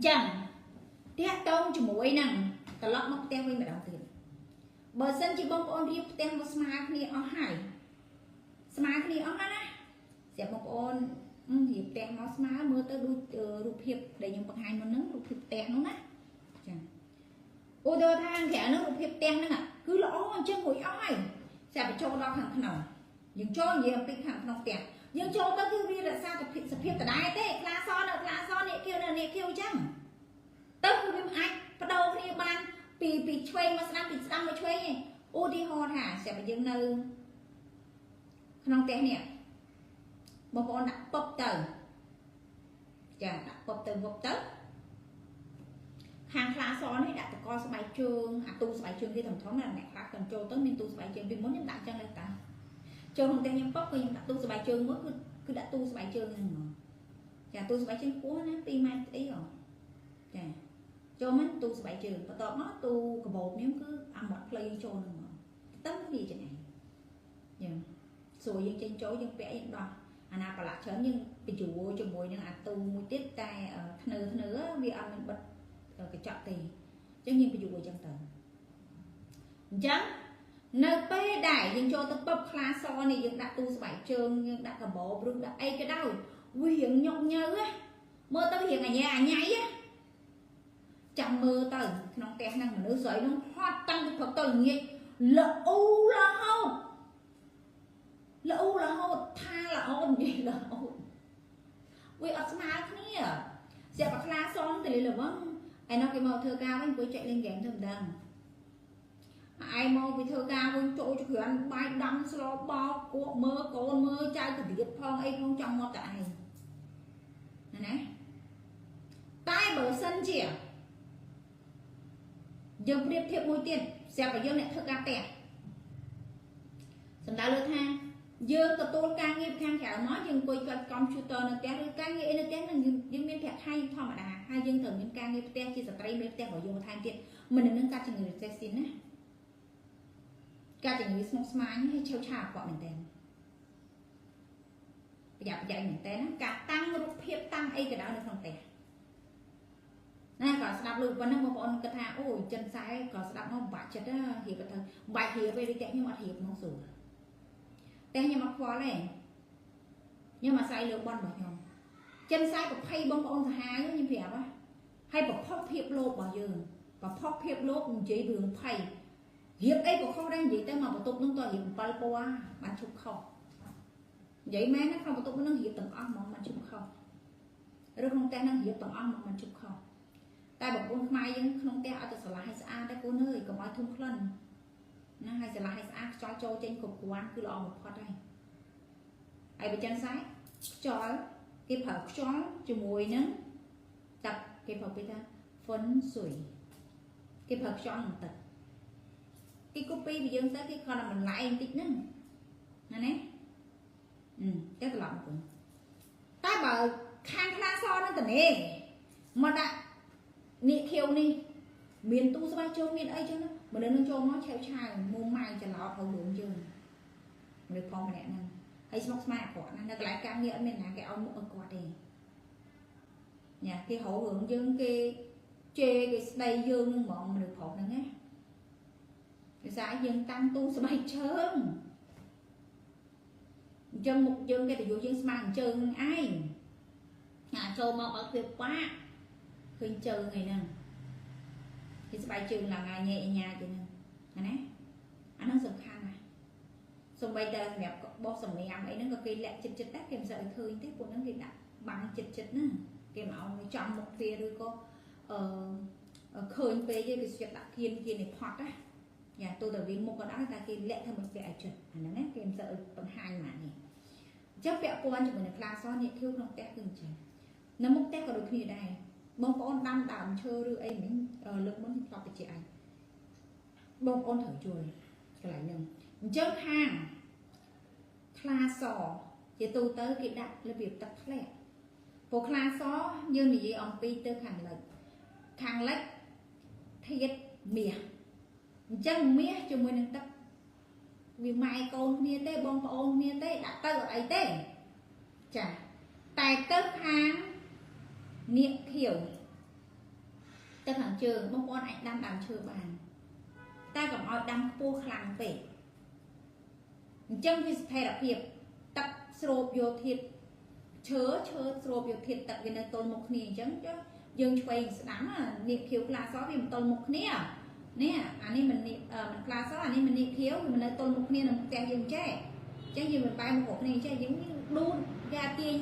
chẳng tiếc tông chỉ mỗi năng cả lọt mọc tiếc với mẹ đồng tiền bờ sân chỉ bông ôn đi tiếc một smart này ở hải smart này ở mana sẽ một ôn hiệp tiếc nó smart mưa tới đu hiệp để dùng bằng hai nó nứng đu hiệp tiếc nó nè chẳng ô tô thang thẻ nó đu hiệp tiếc nữa à cứ lỗ chân mũi oi sẽ phải cho đo thằng nào nhưng cho nhiều cái thằng nào tiếc nhưng cho tới cứ đi là sao tập hiệp tại đây thế class son này kêu chăng tứcคือអាចបដូរគ្នាបានពីឆ្វេងមកស្ដាំពីស្ដាំមកឆ្វេងឯងឧទាហរណ៍ថាស្រាប់តែយើងនៅក្នុងផ្ទះនេះបងប្អូនដាក់ពុបទៅចាដាក់ពុបទៅពុបទៅខាងខ្លាសនេះដាក់តកស្បែកជើងអាទូស្បែកជើងគេធំណាអ្នកខ្លះគាត់ចូលទៅមានទូស្បែកជើងពីមុនខ្ញុំដាក់ចឹងទៅតាចូលក្នុងផ្ទះខ្ញុំពុបក៏ខ្ញុំដាក់ទូស្បែកជើងមកគឺដាក់ទូស្បែកជើងហ្នឹងហ្មងចាទូស្បែកជើងពោះណា2ម៉ែត្រស្អីហ៎ចាចូលមិនទូស្បែកជើងបន្ទាប់មកទូកាបូបនេះគឺអាមាត់ផ្លៃចូលហ្នឹងមកតឹងវាចឹងឯងយើងស្រួលយើងចេញចូលយើងពាក់យើងដោះអាណាប្រឡាក់ច្រើនយើងបញ្ជួជាមួយនឹងអាទូមួយទៀតតែធ្នើវាអត់មានបិទកញ្ចក់ទេអញ្ចឹងយើងបញ្ជួអញ្ចឹងទៅអញ្ចឹងនៅពេលដែលយើងចូលទៅពឹបខ្លាសនេះយើងដាក់ទូស្បែកជើងយើងដាក់កាបូបឬដាក់អីក៏ដោយវារៀងញុកញើមើលទៅរៀងអញ៉ៃណាចាំមើលទៅក្នុងផ្ទះហ្នឹងមនុស្សស្រីហ្នឹងហត់តាំងពីព្រឹកទៅល្ងាចល្អូរហូតថាល្អូតនិយាយល្អូតវាអត់ស្មើគ្នាស្រាប់តែខ្លាសំទៅលេលវងឯនោះគេមកធ្វើការវិញពួកchạy lên game ទៅមិនដឹងឯងមកពីធ្វើការវិញចូលជឿនបាយដំស្លបោកគក់មើលកូនមើលចៅទៅទៀតផងអីផងចង់មកតែឯងណាតែបើសិនជាយើងប្រៀបធៀបមួយទៀតស្រាប់តែយើងអ្នកធ្វើការផ្ទះសំដៅលើថាយើងទទួលការងារខាងក្រៅមកយើងអង្គុយគាត់កុំព្យូទ័រនៅផ្ទះឬការងារនៅផ្ទះនឹងយើងមានប្រាក់ខែធម្មតាហើយយើងត្រូវមានការងារផ្ទះជាស្ត្រីមានផ្ទះរបស់យើងបន្ថែមទៀតមិននឹងការជំងឺ recession ណាការជំងឺស្មុគស្មាញហើយឆៅឆាគាត់មែនតើប្រយ័ត្នមែនតើការតាំងរូបភាពតាំងអីក៏ដោយនៅក្នុងផ្ទះណាក៏ស្ដាប់លោកប៉ុណ្ណឹងបងប្អូនគិតថាអូចិនខ្សែក៏ស្ដាប់មកបាក់ចិត្តហៀបទៅបាច់ហៀបពេលតែខ្ញុំអត់ហៀបមកស្រួលតែខ្ញុំអត់ខ្វល់ទេខ្ញុំអាស្រ័យលើបនរបស់ខ្ញុំចិនខ្សែប្រភ័យបងប្អូនសាហាវខ្ញុំប្រាប់ហើយប្រភពភាពលោករបស់យើងប្រភពភាពលោកនិយាយរឿងភ័យហៀបអីក៏ខុសដែរនិយាយទៅមកបន្ទប់នឹងតរៀប7ពណ៌បានជប់ខុសនិយាយមែនណាក្នុងបន្ទប់នឹងរៀបទាំងអស់ហ្មងបានជប់ខុសឬក្នុងផ្ទះនឹងរៀបទាំងអស់ហ្មងបានជប់ខុសតែបងប្អូនខ្មែរយើងក្នុងផ្ទះអត់ទៅស្រឡះឲ្យស្អាតដែរកូនអើយកុំឲ្យធំក្លិនណាឲ្យស្រឡះឲ្យស្អាតខ្យល់ចូលចេញគ្រប់គ្រាន់គឺល្អបំផុតហើយហើយបើចិនខ្សែខ្យល់គេប្រើខ្យល់ជាមួយនឹងទឹកគេប្រើពីថាហ្វុនស៊ុយគេប្រើខ្យល់នឹងទឹកគេកូពីពីយើងទៅគេគ្រាន់តែបន្លែបន្តិចហ្នឹងណាតែត្រឡប់មកតែបើខាងខ្លាសនឹងតនេមកដាក់នេះខៀវនេះមានទូស្បែកជើងមានអីចឹងណាមនុស្សនឹងចូលមកឆែវឆាវមុំម៉ៅច្រឡោតឲ្យរឿងយើងមនុស្សផងម្នាក់ហ្នឹងហើយស្មុកស្មាគាត់ណានៅកន្លែងការងារអត់មានណាគេឲ្យមុខឲ្យគាត់ទេញ៉ាគេហៅរឿងយើងគេជេរគេស្ដីយើងហ្នឹងហ្មងមនុស្សផងហ្នឹងណាភាសាយើងតាំងទូស្បែកជើងអញ្ចឹងមុខយើងគេទៅយកយើងស្មាជើងហ្នឹងឯងញ៉ាចូលមកឲ្យវាប៉ាឃើញជើងអីហ្នឹងគេស្បែកជើងឡើងញ៉ែញ៉ាចឹងហ្នឹងណាអាហ្នឹងសំខាន់ណាស់សំបីតែសម្រាប់បោះសម្រាប់អីហ្នឹងក៏គេលាក់ចិត្តដែរគេមិនសូវឲ្យឃើញទេពួកហ្នឹងគេដាក់បាំងចិត្តណាគេមកឲ្យចំមុខទ្វារឬក៏ឃើញពេកទេគេស្ទាក់ដាក់គៀននេះផត់ណាយ៉ាទូទៅវិញមុខក៏ដែរតែគេលាក់ធ្វើមិនពាក់ឲ្យចិត្តអាហ្នឹងណាគេមិនសូវឲ្យបង្ហាញមកនេះអញ្ចឹងពាក់ព័ន្ធជាមួយនឹងខ្លាសនេះធៀវក្នុងផ្ទះគឺអញ្ចឹងនៅមុខផ្ទះក៏ដូចគ្នាដែរបងប្អូនដាំដើមឈើឬអីមិញលើកមុនខ្ញុំធ្លាប់ទៅជាអីបងប្អូនត្រូវជួយកន្លែងហ្នឹងអញ្ចឹងខាងខ្លាសជាទូទៅគេដាក់របៀបទឹកធ្លាក់ព្រោះខ្លាសយើងនិយាយអំពីទៅខាងលិចធាតុមាសអញ្ចឹងមាសជាមួយនឹងទឹកវាម៉ែកូនគ្នាទេបងប្អូនគ្នាទេដាក់ទៅអីទេចាតែទៅខាងនាគខៀវ ទៅខាងជើងបងប្អូនអាចដាំដើមឈើបានតែកុំឲ្យដាំខ្ពស់ខ្លាំងពេកអញ្ចឹងវាស្ថិរភាពទឹកស្រូបយកធាតុឈើស្រូបយកធាតុទឹកវានៅទល់មុខគ្នាអញ្ចឹងយើងឆ្វេងស្ដាំនាគខៀវខ្លាសវាមិនទល់មុខគ្នានេះអានេះមិនខ្លាសអានេះមិននាគខៀវវាមិននៅទល់មុខគ្នានៅផ្ទះយើងចេះអញ្ចឹងយើងមិនបែរមុខគ្នាចេះយើងដួលយ៉ាទាញ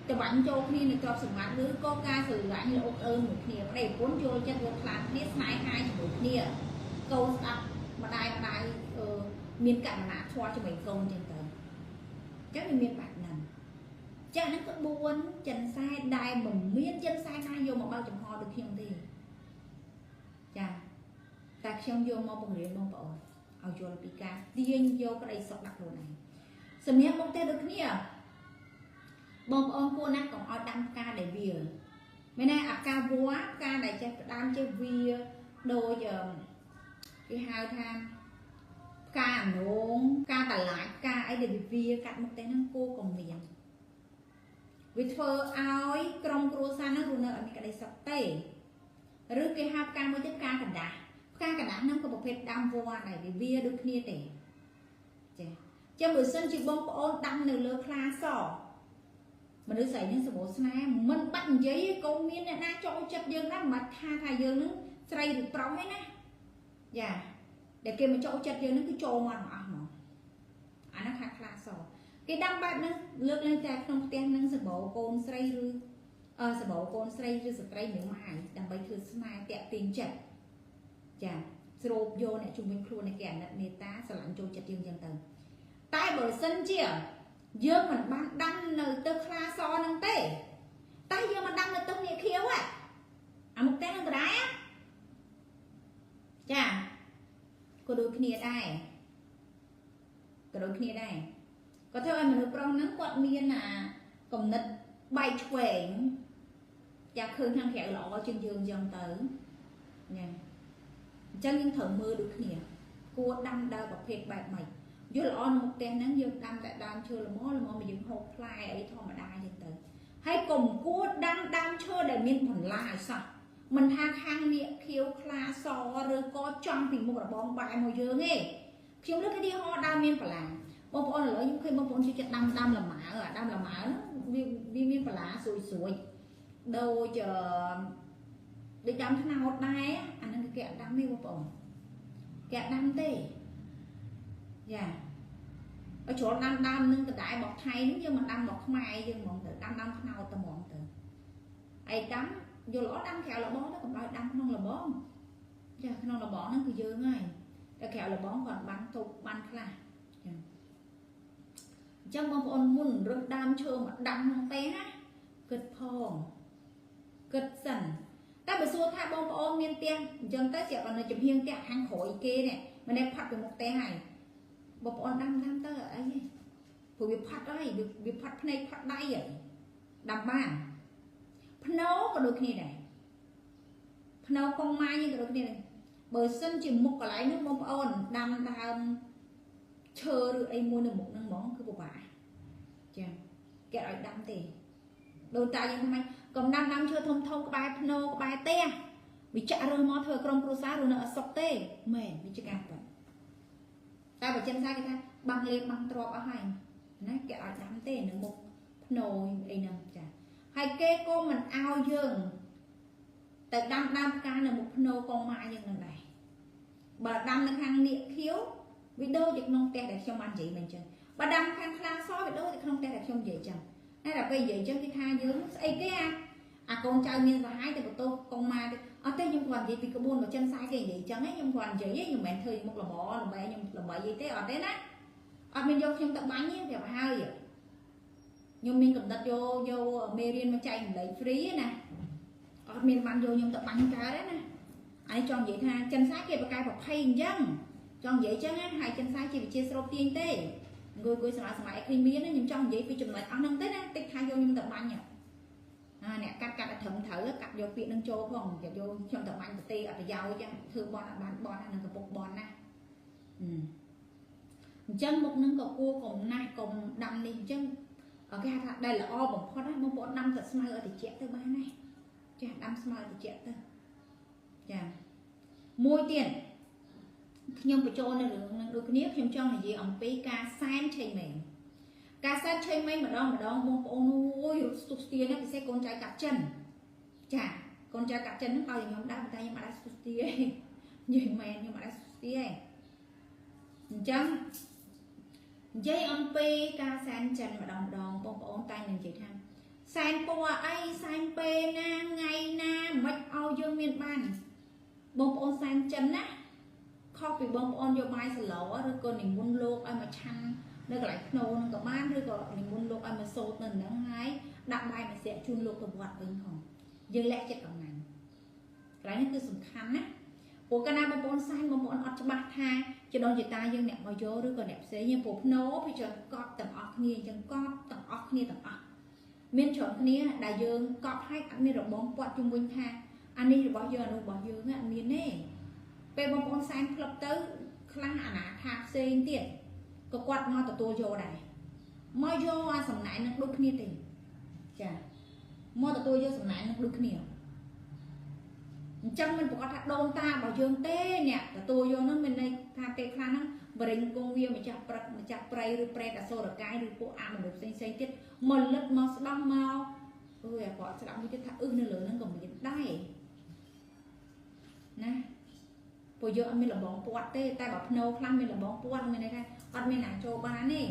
ទៅបាញ់ចូលគ្នានៅក្របសម្ងាត់ឬក៏ការស្រឡាញ់លោកអើមួយគ្នាប្តីប្រពន្ធយល់ចិត្តយកខ្លាំងគ្នាស្នេហាជាមួយគ្នាកូនស្ដាប់ម្ដាយមានករណីធម៌ជាមួយកូនអញ្ចឹងទៅអញ្ចឹងវាមានបែបហ្នឹងចាហ្នឹងក៏4ចិនសែដែលមិនមានចិនសែណាយកមកបើកចំហដូចខ្ញុំទេចាតែខ្ញុំយកមកបង្រៀនបងប្អូនឲ្យយល់ពីការទាញយកក្តីសុខដាក់ខ្លួនឯងសម្រាប់មកទេដូចគ្នាបងប្អូនគួរណាស់កុំឲ្យដាំផ្កាដែលវាមែនទេអាផ្កាវល្លិផ្កាដែលចេះផ្ដាំចេះវាដូចគេហៅថាផ្កាអនងផ្កាតឡាចផ្កាអីដែលវាកាត់មុខទេហ្នឹងគួរកុំមានវាធ្វើឲ្យក្រុមគ្រួសារហ្នឹងរស់នៅអត់មានក្តីសុខទេឬគេហៅផ្កាមួយទៀតផ្កាកណ្ដាស់ហ្នឹងក៏ប្រភេទដាំវល្លិដែរវាដូចគ្នាទេចាចឹងបើសិនជាបងប្អូនដាំនៅលើខ្លាសមនុស្សស្រីនឹងសម្បូរស្នេហ៍មិនបាច់និយាយកូនមានអ្នកណាចូលចិត្តយើងដែរមិនថាយើងនឹងស្រីឬប្រុសទេណាយ៉ាដែលគេមកចូលចិត្តយើងនឹងគឺចូលមកទាំងអស់ហ្មងអានោះខាងខ្លាសគេដាំបែបហ្នឹងលើកឡើងតែក្នុងផ្ទះនឹងសម្បូរកូនស្រីឬសម្បូរកូនស្រីឬស្ត្រីនឹងម៉ាយដើម្បីធ្វើស្នេហ៍តាក់ទាញចិត្តចាស្រូបយកអ្នកជំនាញខ្លួននៃគេអាណិតមេត្តាស្រឡាញ់ចូលចិត្តយើងចឹងទៅតែបើសិនជាយើងមិនបានដាំនៅទៅខ្លាសហ្នឹងទេតែយើងមិនដាំនៅទៅនាគខៀវអាមុខតែនឹងដដែលចាក៏ដូចគ្នាដែរក៏ធ្វើឲ្យមនុស្សប្រុសហ្នឹងគាត់មានគំនិតបែកឆ្វេងចាឃើញខាងក្រៅល្អជាងយើងចឹងទៅញ៉ាអញ្ចឹងយើងត្រូវមើលដូចគ្នាគួរដាំដើរប្រភេទបែបម៉េចយល់ល្អនៅមុខផ្ទះហ្នឹងយើងដាំតែដើមឈើល្មមមកយើងហូបផ្លែអីធម្មតាអញ្ចឹងទៅហើយកុំគួរដាំដើមឈើដែលមានបន្លាឲ្យសោះមិនថាខាងនាគខៀវខ្លាសឬក៏ចំពីមុខរបងបែរមកយើងទេខ្ញុំលើកឧទាហរណ៍ដើមមានបន្លាបងប្អូនឥឡូវខ្ញុំឃើញបងប្អូនជួយចិត្តដាំលម៉ើដាំលម៉ើវាមានបន្លាស្រួយដូចដាំថ្នោតដែរអាហ្នឹងគឺគេអត់ដាំទេបងប្អូនគេអត់ដាំទេយ៉ាឲ្យជ្រុលដាំនឹងដដែលមកថៃហ្នឹងយើងមិនដាំមកខ្មែរយើងហ្មងទៅដាំថ្នោតតែហ្មងទៅហើយដាំយល់ល្អដាំក្រៅលបងទៅកុំឲ្យដាំក្នុងលបងចាក្នុងលបងហ្នឹងគឺយើងហើយតែក្រៅលបងគាត់បានទុកបានខ្លះចាអញ្ចឹងបងប្អូនមុនរើសដើមឈើមកដាំក្នុងទេណាគិតផងគិតសិនតែបើសួរថាបងប្អូនមានផ្ទះអញ្ចឹងទៅជាបើនៅចំហៀងផ្ទះខាងក្រោយគេនេះម្នាក់ផាត់ទៅមុខផ្ទះហើយបងប្អូនដាំទៅអីព្រោះវាផាត់ហើយវាផាត់ភ្នែកផាត់ដៃហើយដាំបានភ្នោក៏ដូចគ្នាដែរភ្នោកងម៉ាយក៏ដូចគ្នាដែរបើសិនជាមុខកន្លែងនោះបងប្អូនដាំដើមឈើឬអីមួយនៅមុខហ្នឹងហ្មងគឺពិបាកចាគេឲ្យដាំទេដូនតាយើងថាម៉េចកុំដាំឈើធំក្បែរភ្នោក្បែរផ្ទះវាចាក់រើសមកធ្វើក្រុមគ្រួសារឬនៅអសុកទេមែនវាជាការពិតតែបើចិនសាគេថាបាំងលេបបាំងទ្របអស់ហើយណាគេឲ្យដាំទេនៅមុខភ្នោអីហ្នឹងចាហើយគេក៏មិនឲ្យយើងទៅដាំដើមផ្កានៅមុខភ្នោកងម៉ាយើងនឹងដែរបើដាំនៅខាងនាគខៀវវីដេអូនៅក្នុងផ្ទះដែលខ្ញុំបាននិយាយមិញចឹងបើដាំខាងខ្លាសវីដេអូនៅក្នុងផ្ទះដែលខ្ញុំនិយាយចឹងតែដល់ពេលនិយាយចឹងគេថាយើងស្អីគេអាកូនចៅមានសហាយទៅបន្ទោសកងម៉ាទេអត់ទេខ្ញុំគ្រាន់និយាយពីក្បួនបើចិនសាយគេនិយាយចឹងខ្ញុំគ្រាន់និយាយខ្ញុំមិនមែនធ្វើមុខលបដើម្បីខ្ញុំដើម្បីអីទេអត់ទេណាអត់មានយកខ្ញុំទៅបាញ់ទេប្រាប់ហើយខ្ញុំមានកំណត់យកមេរៀនមកចែកម្លែក free ណាអត់មានបានយកខ្ញុំទៅបាញ់កើតទេណាហើយចង់និយាយថាចិនសាយគេបកកែប្រភេទអញ្ចឹងចង់និយាយចឹងណាហើយចិនសាយជាវិជាស្រូបទាញទេអង្គុយសម័យគ្រីមៀនខ្ញុំចង់និយាយពីចំណុចអស់ហ្នឹងទេណាតិចថាយកខ្ញុំទៅបាញ់អ្នកកាត់ត្រឹមត្រូវកាត់យកពាក្យនឹងចូលផងគេយកខ្ញុំទៅបាញ់ប្រទេសអត់ប្រយោជន៍ចឹងធ្វើបន់អត់បានបន់ហ្នឹងកំពុកបន់ណាអញ្ចឹងមុខហ្នឹងក៏គួរកុំណាស់កុំដាំនេះអញ្ចឹងគេហៅថាដែលល្អបំផុតណាបងប្អូនដាំទឹកស្មៅឲ្យត្រជាក់ទៅបានណាចាដាំស្មៅត្រជាក់ទៅ ចាមួយទៀតខ្ញុំបញ្ចូលនៅរឿងនឹងដូចគ្នាខ្ញុំចង់និយាយអំពីការសែនឆេងមែនការសែនឆេងមែនម្ដងបងប្អូនអូយរត់ស្ទុះស្ទាយណាពិសេសកូនចៅកាប់ចិនចាកូនចៅកាប់ចិនហ្នឹងឲ្យខ្ញុំដែរតែខ្ញុំអត់ដែរស្ទុះស្ទាយនិយាយមែនខ្ញុំអត់ដែរស្ទុះស្ទាយអញ្ចឹងនិយាយអំពីការសែនចិនម្ដងបងប្អូនតែនឹងនិយាយថាសែនពណ៌អីសែនពេលណាថ្ងៃណាមិនឲ្យយើងមានបានបងប្អូនសែនចិនណាខុសពីបងប្អូនយកបាយសឡោឬក៏និមន្តលោកឲ្យមកឆាន់នៅកន្លែងភ្នោនឹងក៏បានឬក៏និមន្តលោកឲ្យមកសូត្រនៅហ្នឹងហើយដាក់បាយមកស្រាក់ជូនលោកទៅវត្តវិញផងយើងលាក់ចិត្តកំណាញ់កន្លែងនេះគឺសំខាន់ណាព្រោះកាលណាបងប្អូនសែនបងប្អូនអត់ច្បាស់ថាជាដូនជាតាយើងអ្នកមកយកឬក៏អ្នកផ្សេងយើងព្រោះភ្នោវាច្រើនកប់ទាំងអស់គ្នាអញ្ចឹងកប់ទាំងអស់គ្នាទាំងអស់មានច្រើនគ្នាដែលយើងកប់ឲ្យអត់មានរបងពាត់ជុំវិញថាអានេះរបស់យើងអានោះរបស់យើងអត់មានទេពេលបងប្អូនសែនផ្លឹបទៅខ្លះអាណាថាផ្សេងទៀតក៏គាត់មកទទួលយកដែរមកយកអាសំណាញ់នឹងដូចគ្នាទេចាមកទទួលយកសំណាញ់នឹងដូចគ្នាអញ្ចឹងមិនប្រកាសថាដូនតារបស់យើងទេអ្នកទទួលយកហ្នឹងមានន័យថាពេលខ្លះហ្នឹងបរិញគង់វាម្ចាស់ព្រឹកម្ចាស់ព្រៃឬប្រេតអសុរកាយឬពួកអមនុស្សផ្សេងទៀតមកលឹកមកស្ដំមកអើយគាត់ស្ដាប់នេះទៀតថានៅលើហ្នឹងក៏មានដែរណាពួកយើងអត់មានលបងពាត់ទេតែបើភ្នោខ្លះមានលបងពាត់មានន័យថាអត់មានណាចូលបានទេ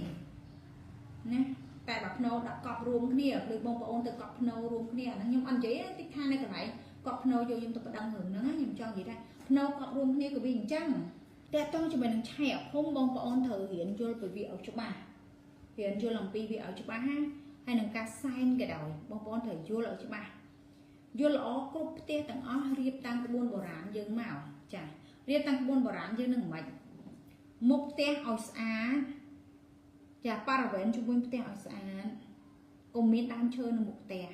ណាតែបើភ្នោដាក់កប់រួមគ្នាដូចបងប្អូនទៅកប់ភ្នោរួមគ្នាហ្នឹងខ្ញុំអត់និយាយតិចថានៅកន្លែងកប់ភ្នោយកខ្ញុំទៅប្តឹងរឿងហ្នឹងខ្ញុំចង់និយាយថាភ្នោកប់រួមគ្នាក៏វាអញ្ចឹងតែតោះជាមួយនឹងឆៃអភុំបងប្អូនត្រូវរៀនយល់ពីវាឲ្យច្បាស់រៀនយល់អំពីវាឲ្យច្បាស់ហើយនឹងការសែនក៏ដោយបងប្អូនត្រូវយល់ឲ្យច្បាស់យល់ល្អគ្រប់ផ្ទះទាំងអស់រៀបតាមក្បួនបុរាណយើងមកចារៀបតាមក្បួនបុរាណយើងនឹងមិនមុខផ្ទះឲ្យស្អាតចាបរិវេណជុំវិញផ្ទះឲ្យស្អាតកុំមានដើមឈើនៅមុខផ្ទះ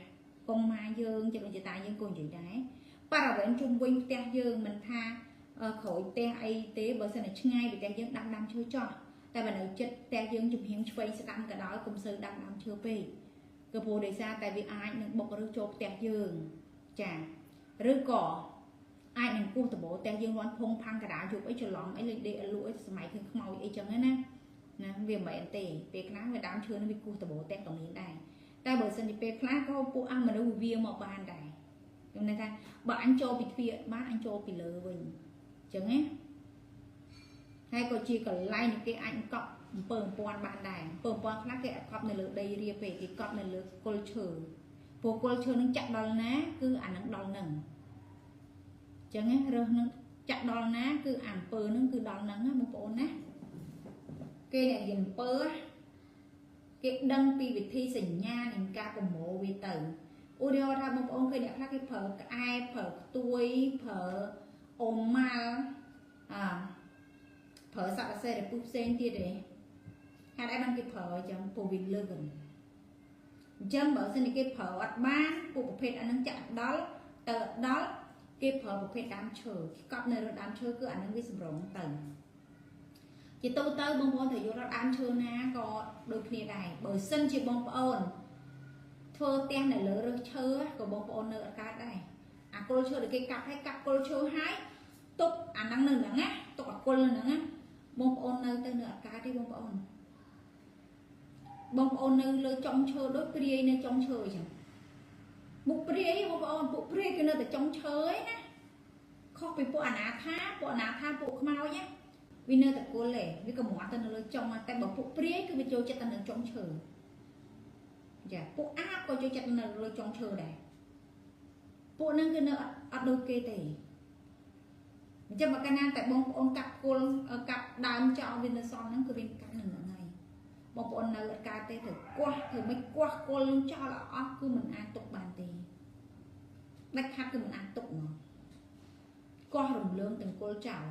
កុំម៉ាយើងចិត្តវិតាយើងក៏និយាយដែរបរិវេណជុំវិញផ្ទះយើងមិនថាក្រោយផ្ទះអីទេបើសិនតែឆ្ងាយពីផ្ទះយើងដាក់ដើមឈើចោះតែបើនៅចិត្តផ្ទះយើងជំហៀងឆ្វេងស្ដាំក៏ដោយកុំសូវដាក់ដើមឈើពេកក៏ព្រោះដោយសារតែវាអាចនឹងបុកឬចូលផ្ទះយើងចាឬក៏អាចនឹងគោះដបផ្ទះយើងរាន់ភងផាំងកដាលជប់អីច្រឡំអីលេខដេកលក់អីសម័យឃើញខ្មោចអីចឹងណាវាមិនមែនទេពេលខ្លះវាដើមឈើនឹងវាគោះដបផ្ទះក៏មានដែរតែបើសិនជាពេលខ្លះក៏ពួកអមនុស្សវាមកបានដែរខ្ញុំន័យថាបើអញចូលពីទ្វារបានអញចូលពីលើវិញចឹងណាហើយក៏ជាកន្លែងគេអាចកប់អំពើអំពាន់បានដែរអំពើអំពាន់ខ្លះគេអាចកប់នៅលើដីរាបពេកគេកប់នៅលើគល់ឈើព្រោះគល់ឈើនឹងចាក់ដល់ណាគឺអានឹងដល់នឹងចឹងណារើសនឹងចាក់ដល់ណាគឺអំពើនឹងគឺដល់នឹងណាបងប្អូនណាគេអ្នករៀនអំពើគេដឹងពីវិធីសញ្ញានិងការប្រមូលវាទៅឧទាហរណ៍ថាបងប្អូនឃើញអ្នកខ្លះគេប្រើក្អែបប្រើខ្ទួយប្រើអូម៉ាល់ប្រើស័ក្តិសិទ្ធិពុះផ្សេងទៀតទេហើយដែរបានគេប្រើអញ្ចឹងពូវិលលើកអញ្ចឹងបើសិនគេប្រើអត់បានពួកប្រភេទអានឹងចាក់ដល់ទៅដល់គេប្រើប្រភេទដើមឈើកប់នៅលើដើមឈើគឺអានឹងវាសម្រងទៅជាទូទៅបងប្អូនត្រូវយល់ថាដើមឈើណាក៏ដូចគ្នាដែរបើសិនជាបងប្អូនធ្វើផ្ទះនៅលើរើសឈើក៏បងប្អូននៅអត់កើតដែរអាគល់ឈើដែលគេកាប់ឲ្យកាប់គល់ឈើឲ្យទុកអាហ្នឹងនៅហ្នឹងណាទុកអាគល់នៅហ្នឹងណាបងប្អូននៅទៅនៅអត់កើតទេបងប្អូននៅលើចុងឈើដូចព្រាយនៅចុងឈើអញ្ចឹងមុខព្រាយបងប្អូនពួកព្រាយគឺនៅតែចុងឈើឯណាខុសពីពួកអនាថាពួកខ្មោចណាវានៅតែគល់ឯងវាក៏មាត់ទៅនៅលើចុងតែបើពួកព្រាយគឺវាចូលចិត្តទៅនៅចុងឈើចាពួកអាបក៏ចូលចិត្តនៅលើចុងឈើដែរពួកហ្នឹងគឺនៅអត់ដូចគេទេអញ្ចឹងបើកាលណាតែបងប្អូនកាប់គល់កាប់ដើមចោលវានៅសល់ហ្នឹងគឺវាកាប់នឹងហ្នឹងហើយបងប្អូននៅអត់កើតទេត្រូវគាស់ធ្វើមិនគាស់គល់ចោលអស់គឺមិនអាចទុកបានទេដាច់ខាត់គឺមិនអាចទុកហ្មងគាស់រំលើងទាំងគល់ចោល